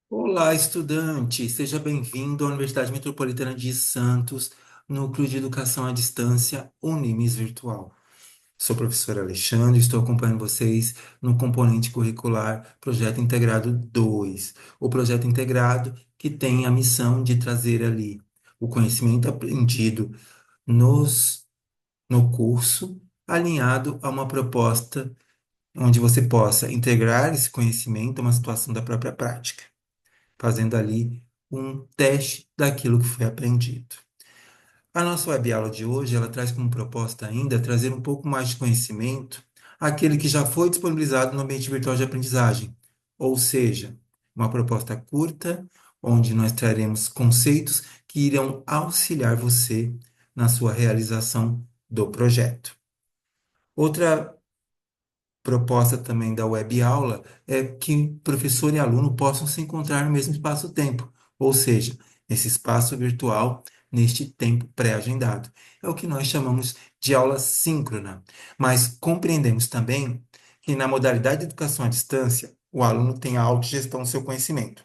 Olá, estudante! Seja bem-vindo à Universidade Metropolitana de Santos, Núcleo de Educação à Distância, Unimes Virtual. Sou o professor Alexandre e estou acompanhando vocês no componente curricular Projeto Integrado 2. O projeto integrado que tem a missão de trazer ali o conhecimento aprendido nos, no curso, alinhado a uma proposta onde você possa integrar esse conhecimento a uma situação da própria prática, fazendo ali um teste daquilo que foi aprendido. A nossa web aula de hoje, ela traz como proposta ainda trazer um pouco mais de conhecimento àquele que já foi disponibilizado no ambiente virtual de aprendizagem, ou seja, uma proposta curta, onde nós traremos conceitos que irão auxiliar você na sua realização do projeto. Outra proposta também da web aula é que professor e aluno possam se encontrar no mesmo espaço-tempo, ou seja, esse espaço virtual neste tempo pré-agendado. É o que nós chamamos de aula síncrona, mas compreendemos também que na modalidade de educação à distância, o aluno tem a autogestão do seu conhecimento.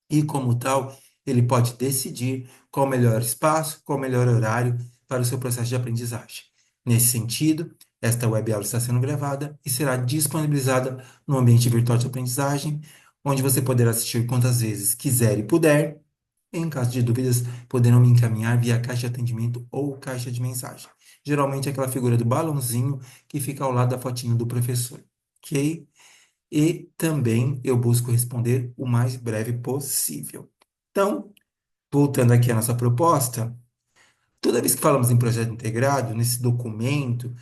E, como tal, ele pode decidir qual o melhor espaço, qual o melhor horário para o seu processo de aprendizagem. Nesse sentido, esta web aula está sendo gravada e será disponibilizada no ambiente virtual de aprendizagem, onde você poderá assistir quantas vezes quiser e puder. Em caso de dúvidas, poderão me encaminhar via caixa de atendimento ou caixa de mensagem. Geralmente é aquela figura do balãozinho que fica ao lado da fotinho do professor. Ok? E também eu busco responder o mais breve possível. Então, voltando aqui à nossa proposta, toda vez que falamos em projeto integrado, nesse documento,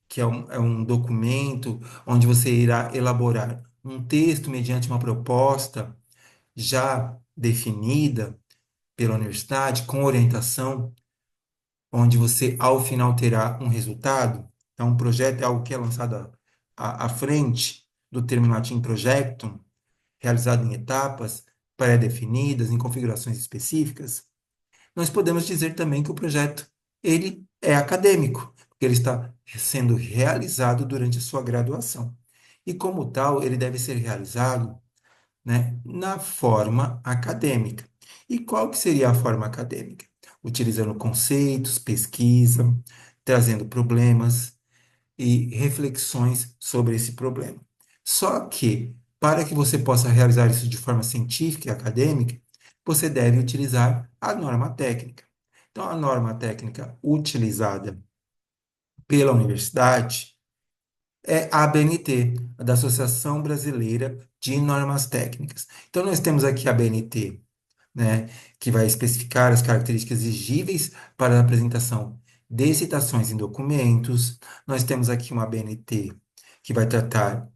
que é um documento onde você irá elaborar um texto mediante uma proposta já definida pela universidade, com orientação, onde você, ao final, terá um resultado. Então, um projeto é algo que é lançado à frente do termo em latim projectum, realizado em etapas pré-definidas, em configurações específicas. Nós podemos dizer também que o projeto ele é acadêmico, porque ele está sendo realizado durante a sua graduação. E como tal, ele deve ser realizado, né, na forma acadêmica. E qual que seria a forma acadêmica? Utilizando conceitos, pesquisa, trazendo problemas e reflexões sobre esse problema. Só que, para que você possa realizar isso de forma científica e acadêmica, você deve utilizar a norma técnica. Então, a norma técnica utilizada pela universidade é a ABNT, a da Associação Brasileira de Normas Técnicas. Então, nós temos aqui a ABNT, né, que vai especificar as características exigíveis para a apresentação de citações em documentos. Nós temos aqui uma ABNT que vai tratar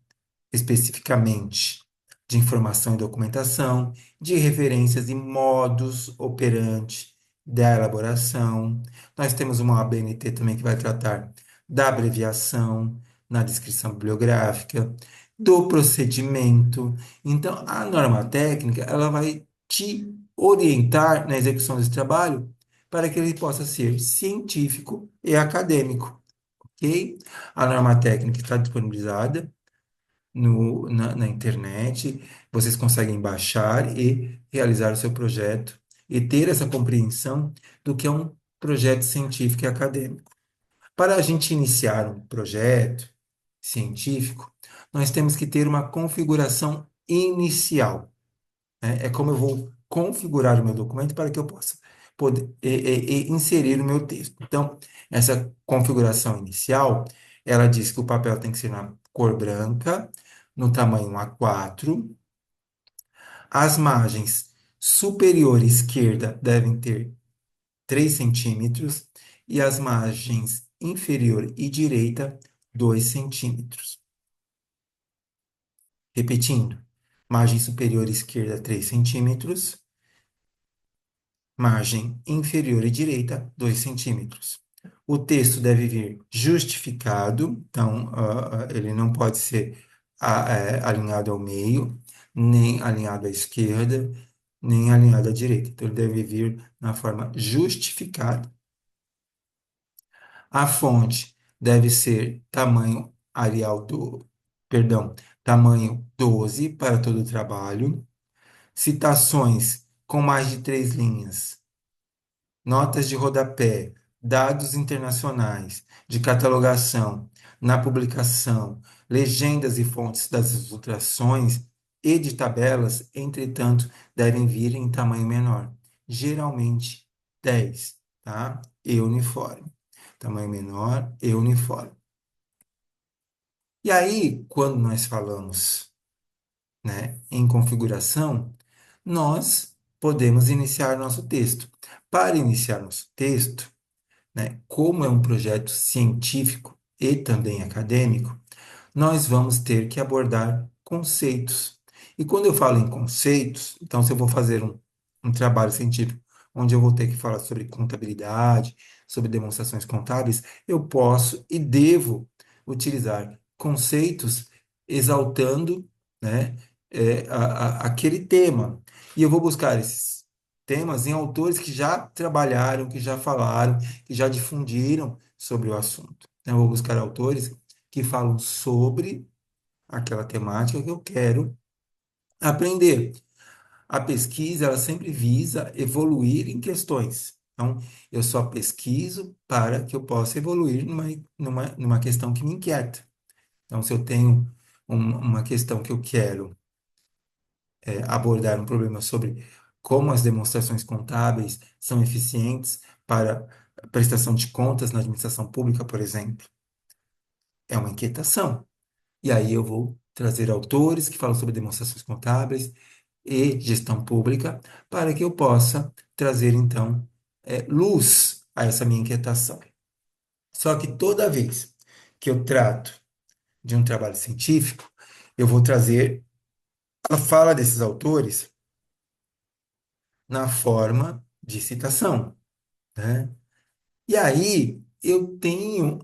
especificamente de informação e documentação, de referências e modus operandi da elaboração. Nós temos uma ABNT também que vai tratar da abreviação na descrição bibliográfica, do procedimento. Então, a norma técnica, ela vai te orientar na execução desse trabalho para que ele possa ser científico e acadêmico, ok? A norma técnica está disponibilizada na internet, vocês conseguem baixar e realizar o seu projeto e ter essa compreensão do que é um projeto científico e acadêmico. Para a gente iniciar um projeto científico, nós temos que ter uma configuração inicial, né? É como eu vou configurar o meu documento para que eu possa poder inserir o meu texto. Então, essa configuração inicial, ela diz que o papel tem que ser na cor branca, no tamanho A4, as margens superior e esquerda devem ter 3 centímetros e as margens inferior e direita 2 centímetros. Repetindo, margem superior esquerda 3 centímetros, margem inferior e direita 2 centímetros. O texto deve vir justificado, então ele não pode ser alinhado ao meio, nem alinhado à esquerda, nem alinhado à direita. Então ele deve vir na forma justificada. A fonte deve ser tamanho Arial do, perdão, tamanho 12 para todo o trabalho. citações com mais de 3 linhas, notas de rodapé, dados internacionais, de catalogação, na publicação, legendas e fontes das ilustrações e de tabelas, entretanto, devem vir em tamanho menor, geralmente 10, tá? E uniforme. Tamanho menor e uniforme. E aí, quando nós falamos, né, em configuração, nós podemos iniciar nosso texto. Para iniciar nosso texto, né, como é um projeto científico e também acadêmico, nós vamos ter que abordar conceitos. E quando eu falo em conceitos, então, se eu vou fazer um trabalho científico onde eu vou ter que falar sobre contabilidade, sobre demonstrações contábeis, eu posso e devo utilizar conceitos exaltando, né, aquele tema. E eu vou buscar esses temas em autores que já trabalharam, que já falaram, que já difundiram sobre o assunto. Então, eu vou buscar autores que falam sobre aquela temática que eu quero aprender. A pesquisa, ela sempre visa evoluir em questões. Então, eu só pesquiso para que eu possa evoluir numa questão que me inquieta. Então, se eu tenho uma questão que eu quero abordar um problema sobre como as demonstrações contábeis são eficientes para a prestação de contas na administração pública, por exemplo, é uma inquietação. E aí eu vou trazer autores que falam sobre demonstrações contábeis e gestão pública para que eu possa trazer, então, luz a essa minha inquietação. Só que toda vez que eu trato de um trabalho científico, eu vou trazer a fala desses autores na forma de citação, né? E aí eu tenho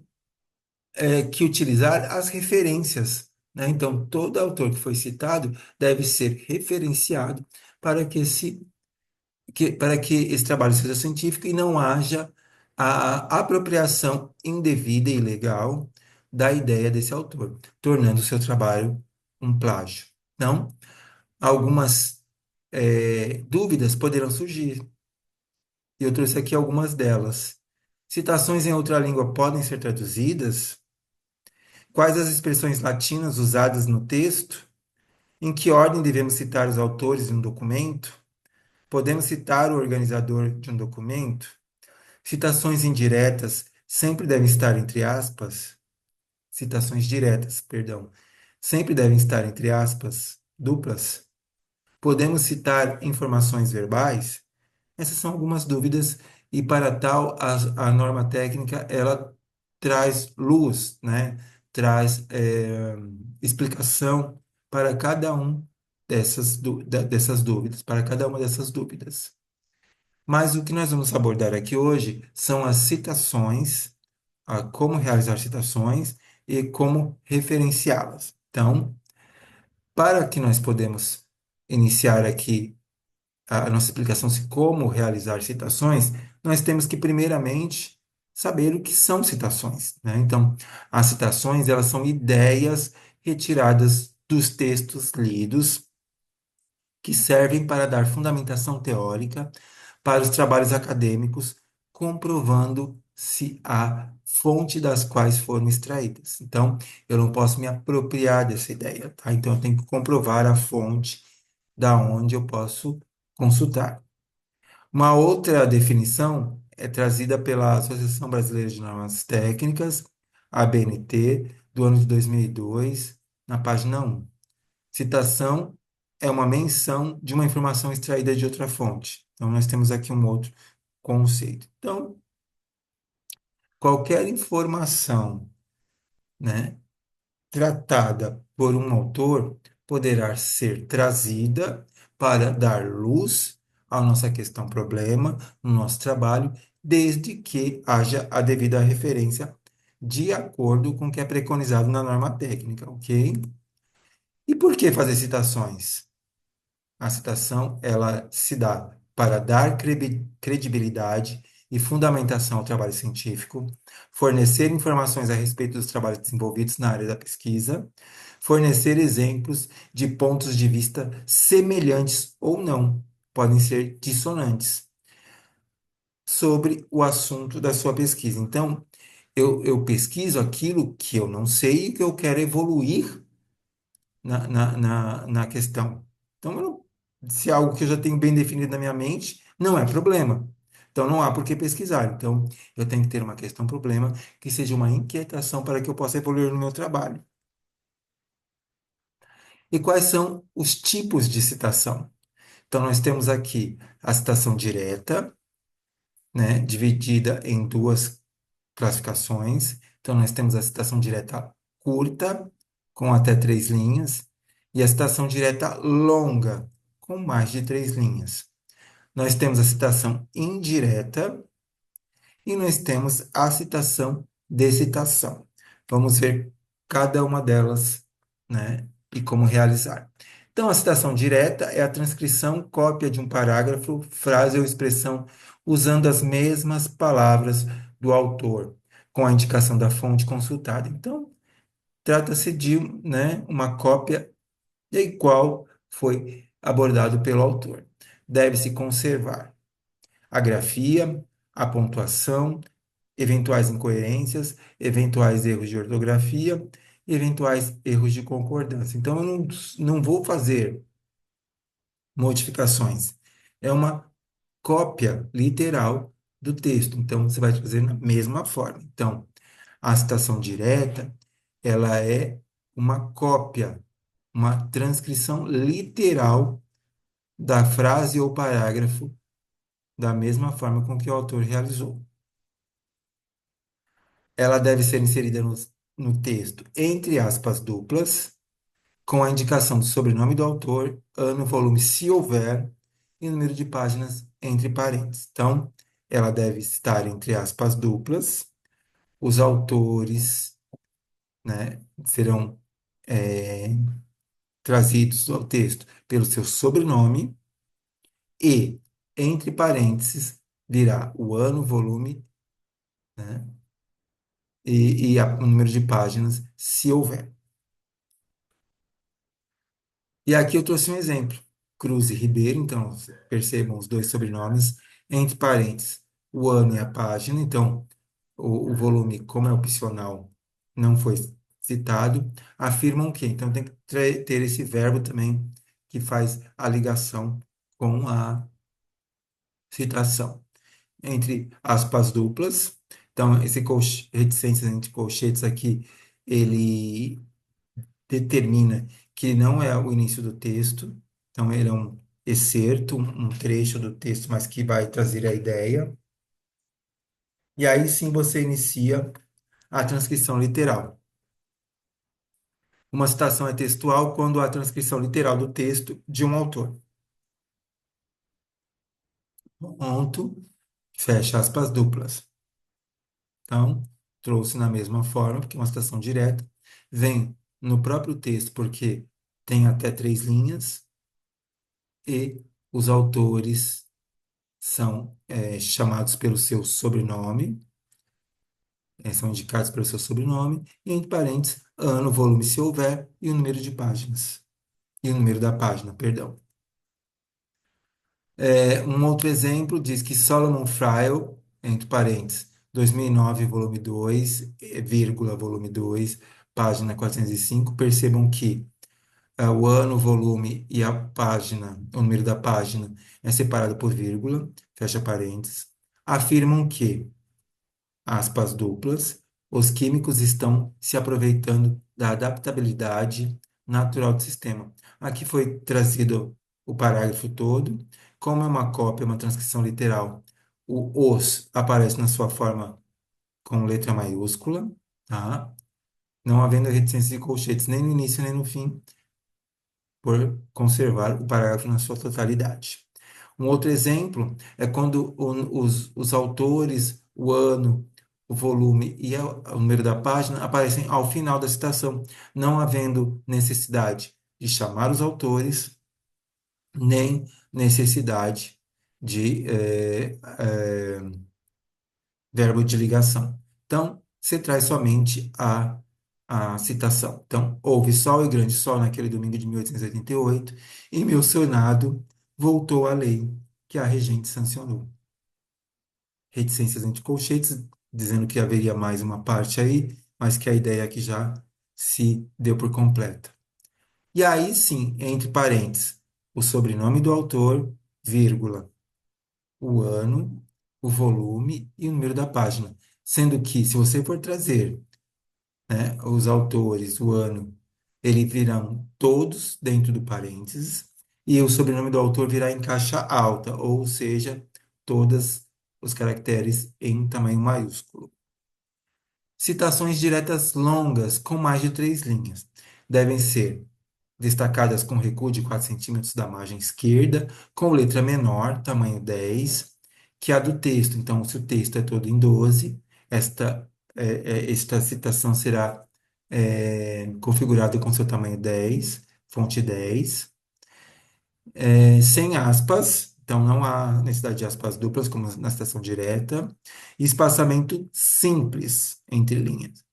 que utilizar as referências, né? Então, todo autor que foi citado deve ser referenciado para para que esse trabalho seja científico e não haja a apropriação indevida e ilegal da ideia desse autor, tornando o seu trabalho um plágio. Então, algumas dúvidas poderão surgir, e eu trouxe aqui algumas delas. Citações em outra língua podem ser traduzidas? Quais as expressões latinas usadas no texto? Em que ordem devemos citar os autores de um documento? Podemos citar o organizador de um documento? Citações indiretas sempre devem estar entre aspas? Citações diretas, perdão, sempre devem estar entre aspas duplas? Podemos citar informações verbais? Essas são algumas dúvidas e para tal a norma técnica ela traz luz, né? Traz explicação para cada um dessas dúvidas, para cada uma dessas dúvidas. Mas o que nós vamos abordar aqui hoje são as citações, como realizar citações e como referenciá-las. Então, para que nós podemos iniciar aqui a nossa explicação de como realizar citações, nós temos que primeiramente saber o que são citações, né? Então, as citações, elas são ideias retiradas dos textos lidos que servem para dar fundamentação teórica para os trabalhos acadêmicos, comprovando se a fonte das quais foram extraídas. Então, eu não posso me apropriar dessa ideia, tá? Então, eu tenho que comprovar a fonte da onde eu posso consultar. Uma outra definição é trazida pela Associação Brasileira de Normas Técnicas, ABNT, do ano de 2002, na página 1. Citação é uma menção de uma informação extraída de outra fonte. Então, nós temos aqui um outro conceito. Então, qualquer informação, né, tratada por um autor poderá ser trazida para dar luz à nossa questão problema, no nosso trabalho, desde que haja a devida referência de acordo com o que é preconizado na norma técnica, ok? E por que fazer citações? A citação, ela se dá para dar credibilidade e fundamentação ao trabalho científico, fornecer informações a respeito dos trabalhos desenvolvidos na área da pesquisa, fornecer exemplos de pontos de vista semelhantes ou não, podem ser dissonantes, sobre o assunto da sua pesquisa. Então, eu pesquiso aquilo que eu não sei e que eu quero evoluir na questão. Então, se é algo que eu já tenho bem definido na minha mente, não é problema. Então, não há por que pesquisar. Então, eu tenho que ter uma questão, problema, que seja uma inquietação para que eu possa evoluir no meu trabalho. E quais são os tipos de citação? Então, nós temos aqui a citação direta, né, dividida em duas classificações. Então, nós temos a citação direta curta, com até 3 linhas, e a citação direta longa, com mais de 3 linhas. Nós temos a citação indireta e nós temos a citação de citação. Vamos ver cada uma delas, né, e como realizar. Então, a citação direta é a transcrição, cópia de um parágrafo, frase ou expressão usando as mesmas palavras do autor, com a indicação da fonte consultada. Então, trata-se de, né, uma cópia igual foi abordado pelo autor. Deve-se conservar a grafia, a pontuação, eventuais incoerências, eventuais erros de ortografia, eventuais erros de concordância. Então, eu não vou fazer modificações. É uma cópia literal do texto. Então, você vai fazer da mesma forma. Então, a citação direta, ela é uma cópia, uma transcrição literal da frase ou parágrafo da mesma forma com que o autor realizou. Ela deve ser inserida no texto entre aspas duplas, com a indicação do sobrenome do autor, ano, volume, se houver, e número de páginas entre parênteses. Então, ela deve estar entre aspas duplas. Os autores, né, serão é, trazidos ao texto pelo seu sobrenome e, entre parênteses, virá o ano, volume, né, o número de páginas, se houver. E aqui eu trouxe um exemplo. Cruz e Ribeiro, então, percebam os dois sobrenomes, entre parênteses, o ano e a página, então, o volume, como é opcional, não foi citado, afirmam que, então, tem que ter esse verbo também que faz a ligação com a citação. Entre aspas duplas, então, esse reticências entre colchetes aqui, ele determina que não é o início do texto, então ele é um excerto, um trecho do texto, mas que vai trazer a ideia. E aí sim você inicia a transcrição literal. Uma citação é textual quando há transcrição literal do texto de um autor. Ponto, fecha aspas duplas. Então, trouxe na mesma forma, porque é uma citação direta, vem no próprio texto, porque tem até 3 linhas, e os autores são chamados pelo seu sobrenome, são indicados pelo seu sobrenome, e entre parênteses, ano, volume, se houver, e o número de páginas. E o número da página, perdão. Um outro exemplo diz que Solomon Fryle, entre parênteses, 2009, volume 2, vírgula, volume 2, página 405. Percebam que o ano, o volume e a página, o número da página é separado por vírgula, fecha parênteses. Afirmam que aspas duplas, os químicos estão se aproveitando da adaptabilidade natural do sistema. Aqui foi trazido o parágrafo todo, como é uma cópia, uma transcrição literal, o os aparece na sua forma com letra maiúscula, tá? Não havendo reticências de colchetes nem no início nem no fim, por conservar o parágrafo na sua totalidade. Um outro exemplo é quando os autores, o ano, o volume e o número da página aparecem ao final da citação, não havendo necessidade de chamar os autores, nem necessidade de verbo de ligação. Então, você traz somente a citação. Então, houve sol e grande sol naquele domingo de 1888, e meu Senado voltou à lei que a regente sancionou. Reticências entre colchetes, dizendo que haveria mais uma parte aí, mas que a ideia aqui já se deu por completa. E aí sim, entre parênteses, o sobrenome do autor, vírgula, o ano, o volume e o número da página. Sendo que, se você for trazer, né, os autores, o ano, eles virão todos dentro do parênteses, e o sobrenome do autor virá em caixa alta, ou seja, todos os caracteres em tamanho maiúsculo. Citações diretas longas com mais de 3 linhas devem ser destacadas com recuo de 4 centímetros da margem esquerda, com letra menor, tamanho 10, que a do texto. Então, se o texto é todo em 12, esta citação será configurada com seu tamanho 10, fonte 10, sem aspas, então não há necessidade de aspas duplas, como na citação direta, e espaçamento simples entre linhas.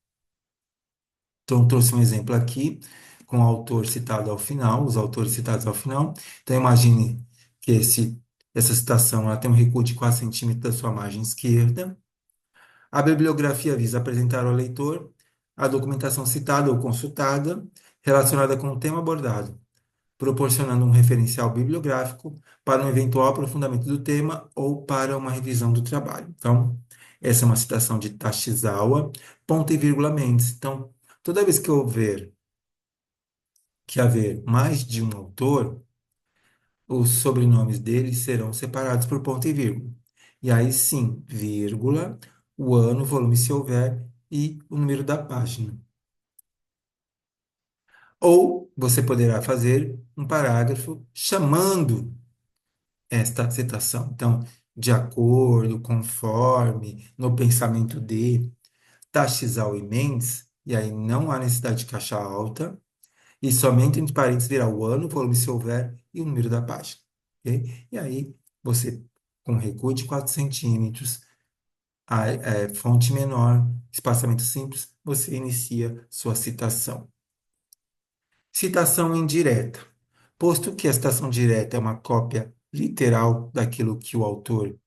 Então, trouxe um exemplo aqui com o autor citado ao final, os autores citados ao final. Então, imagine que essa citação ela tem um recuo de 4 centímetros da sua margem esquerda. A bibliografia visa apresentar ao leitor a documentação citada ou consultada relacionada com o tema abordado, proporcionando um referencial bibliográfico para um eventual aprofundamento do tema ou para uma revisão do trabalho. Então, essa é uma citação de Tachizawa, ponto e vírgula Mendes. Então, toda vez que haver mais de um autor, os sobrenomes deles serão separados por ponto e vírgula. E aí sim, vírgula, o ano, o volume, se houver, e o número da página. Ou você poderá fazer um parágrafo chamando esta citação. Então, de acordo, conforme, no pensamento de Taxisal e Mendes, e aí não há necessidade de caixa alta, e somente entre parênteses virá o ano, o volume se houver, e o número da página. Ok? E aí, você, com recuo de 4 centímetros, fonte menor, espaçamento simples, você inicia sua citação. Citação indireta. Posto que a citação direta é uma cópia literal daquilo que o autor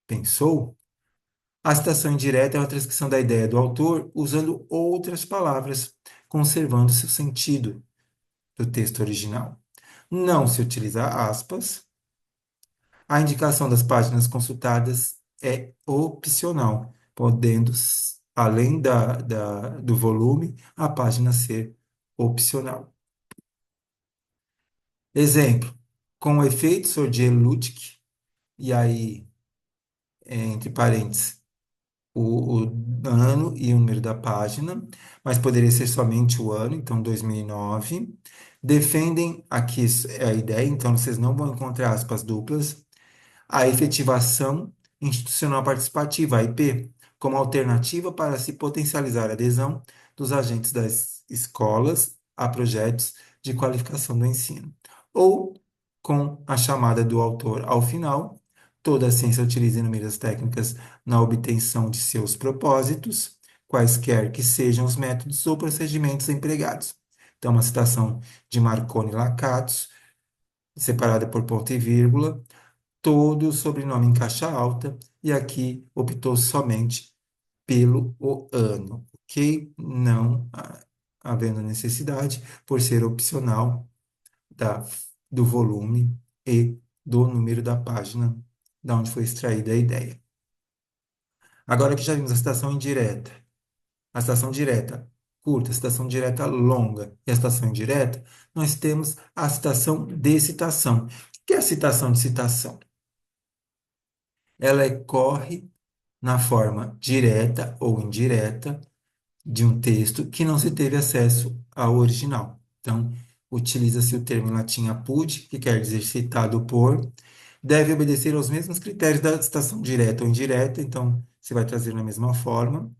pensou, a citação indireta é uma transcrição da ideia do autor usando outras palavras, conservando seu sentido do texto original. Não se utiliza aspas. A indicação das páginas consultadas é opcional, podendo, além do volume, a página ser opcional. Exemplo, com o efeito Sordier-Lütke, e aí, entre parênteses, o ano e o número da página, mas poderia ser somente o ano, então 2009. Defendem, aqui é a ideia, então vocês não vão encontrar aspas duplas, a efetivação institucional participativa, a IP, como alternativa para se potencializar a adesão dos agentes das escolas a projetos de qualificação do ensino. Ou, com a chamada do autor ao final, toda a ciência utiliza inúmeras técnicas na obtenção de seus propósitos, quaisquer que sejam os métodos ou procedimentos empregados. Então, uma citação de Marconi Lacatus, separada por ponto e vírgula, todo o sobrenome em caixa alta, e aqui optou somente pelo o ano, ok? Não havendo necessidade, por ser opcional do volume e do número da página da onde foi extraída a ideia. Agora que já vimos a citação indireta, a citação direta curta, a citação direta longa e a citação indireta, nós temos a citação de citação. O que é a citação de citação? Ela ocorre na forma direta ou indireta de um texto que não se teve acesso ao original. Então, utiliza-se o termo em latim apud, que quer dizer citado por, deve obedecer aos mesmos critérios da citação direta ou indireta, então você vai trazer na mesma forma.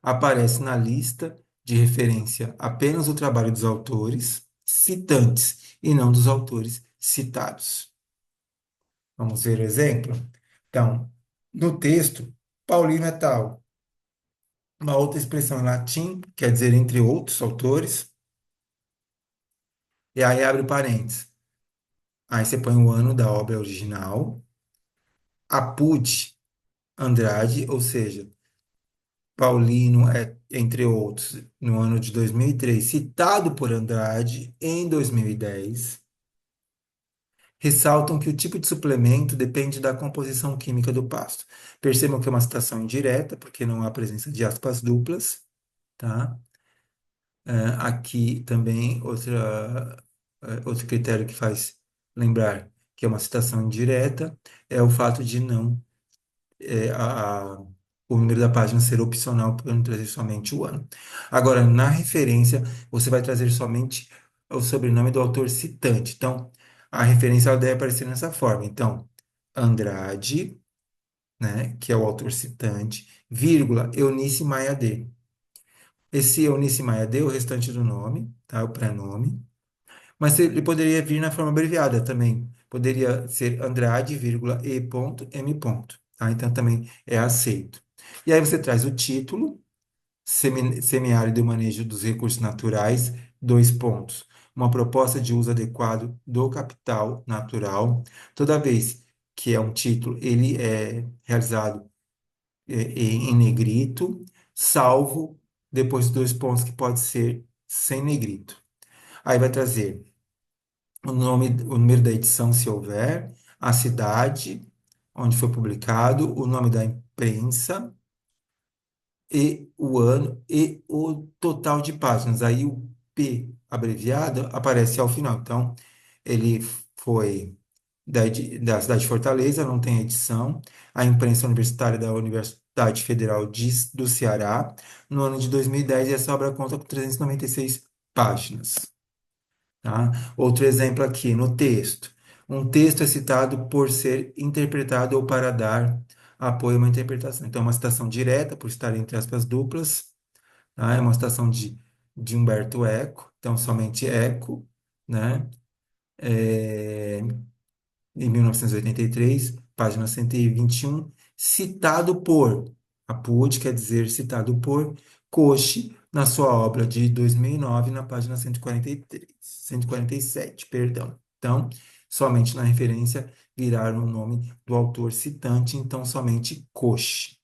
Aparece na lista de referência apenas o trabalho dos autores citantes e não dos autores citados. Vamos ver o exemplo? Então, No texto, Paulino é tal. Uma outra expressão em latim, quer dizer entre outros autores, e aí abre parênteses. Aí você põe o ano da obra original, apud Andrade, ou seja, Paulino é, entre outros, no ano de 2003, citado por Andrade em 2010. Ressaltam que o tipo de suplemento depende da composição química do pasto. Percebam que é uma citação indireta, porque não há presença de aspas duplas, tá? Aqui também outro critério que faz lembrar que é uma citação indireta é o fato de não o número da página ser opcional para não trazer somente o ano. Agora, na referência, você vai trazer somente o sobrenome do autor citante. Então, a referência ela deve aparecer nessa forma. Então, Andrade, né, que é o autor citante, vírgula, Eunice Maia D. Esse Eunice Maia D é o restante do nome, tá? O prenome. Mas ele poderia vir na forma abreviada também. Poderia ser Andrade, vírgula, E ponto, M ponto, tá? Então também é aceito. E aí você traz o título, Semiárido e Manejo dos Recursos Naturais, dois pontos. Uma proposta de uso adequado do capital natural. Toda vez que é um título, ele é realizado em negrito, salvo depois de dois pontos que pode ser sem negrito. Aí vai trazer o nome, o número da edição, se houver, a cidade onde foi publicado, o nome da imprensa e o ano e o total de páginas. Aí o P abreviado aparece ao final. Então, ele foi da cidade de Fortaleza, não tem edição. A imprensa universitária da Universidade Federal do Ceará, no ano de 2010, e essa obra conta com 396 páginas. Tá? Outro exemplo aqui no texto. Um texto é citado por ser interpretado ou para dar apoio a uma interpretação. Então, é uma citação direta, por estar entre aspas duplas, tá? É uma citação de Humberto Eco, então somente Eco, né? É, em 1983, página 121, citado por, Apud quer dizer citado por, Coche, na sua obra de 2009, na página 143, 147, perdão. Então, somente na referência viraram o nome do autor citante, então somente Coche.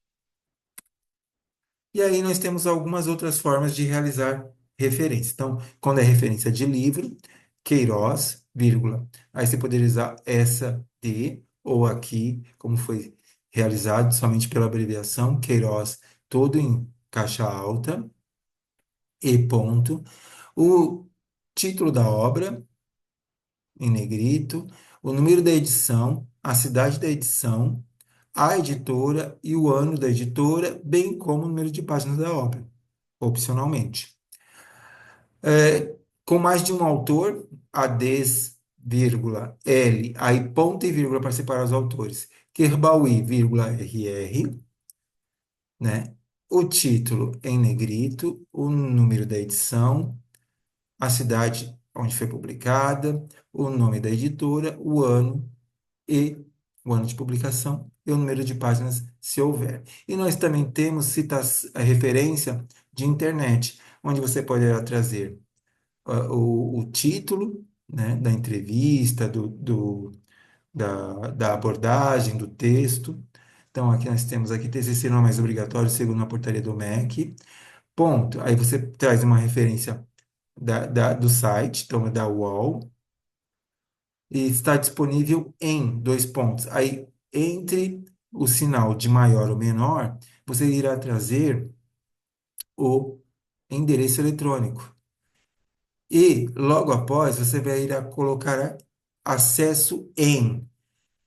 E aí nós temos algumas outras formas de realizar referência. Então, quando é referência de livro, Queiroz, vírgula. Aí você poderia usar essa de, ou aqui, como foi realizado somente pela abreviação, Queiroz, todo em caixa alta, e ponto. O título da obra, em negrito, o número da edição, a cidade da edição, a editora e o ano da editora, bem como o número de páginas da obra, opcionalmente. É, com mais de um autor, ADs, vírgula, L, aí ponto e vírgula para separar os autores. Kerbawi, vírgula, RR, né? O título em negrito, o número da edição, a cidade onde foi publicada, o nome da editora, e o ano de publicação e o número de páginas, se houver. E nós também temos a referência de internet, onde você poderá trazer o título, né, da entrevista, da abordagem, do texto. Então, aqui nós temos aqui, TCC não é mais obrigatório, segundo a portaria do MEC. Ponto. Aí você traz uma referência do site, então é da UOL, e está disponível em dois pontos. Aí, entre o sinal de maior ou menor, você irá trazer o endereço eletrônico. E, logo após, você vai ir a colocar acesso em,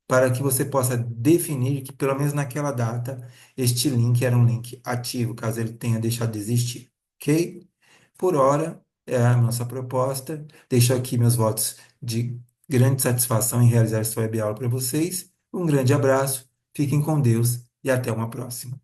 para que você possa definir que, pelo menos naquela data, este link era um link ativo, caso ele tenha deixado de existir. Ok? Por hora, é a nossa proposta. Deixo aqui meus votos de grande satisfação em realizar essa web aula para vocês. Um grande abraço, fiquem com Deus e até uma próxima.